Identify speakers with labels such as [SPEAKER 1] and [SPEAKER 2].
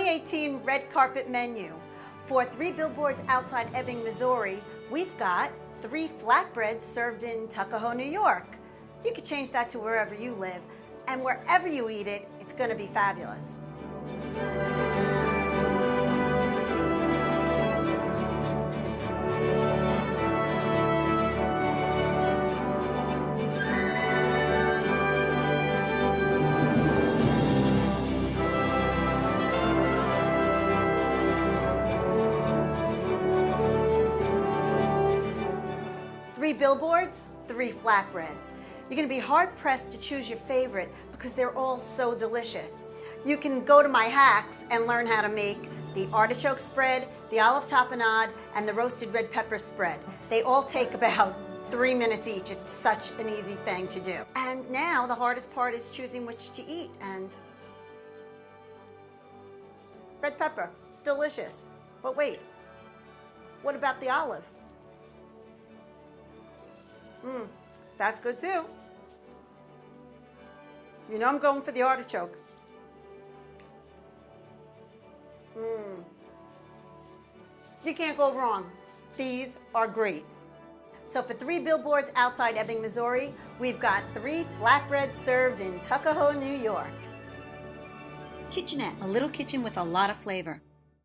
[SPEAKER 1] 2018 red carpet menu. For 3 billboards outside Ebbing, Missouri, we've got 3 flatbreads served in Tuckahoe, New York. You could change that to wherever you live, and wherever you eat it, it's going to be fabulous. Three billboards, 3 flatbreads. You're going to be hard-pressed to choose your favorite because they're all so delicious. You can go to my hacks and learn how to make the artichoke spread, the olive tapenade, and the roasted red pepper spread. They all take about 3 minutes each. It's such an easy thing to do. And now the hardest part is choosing which to eat. And red pepper, delicious. But wait, what about the olive? That's good too. You know I'm going for the artichoke. You can't go wrong. These are great. So for 3 billboards outside Ebbing, Missouri, we've got 3 flatbreads served in Tuckahoe, New York. Kitchenette, a little kitchen with a lot of flavor.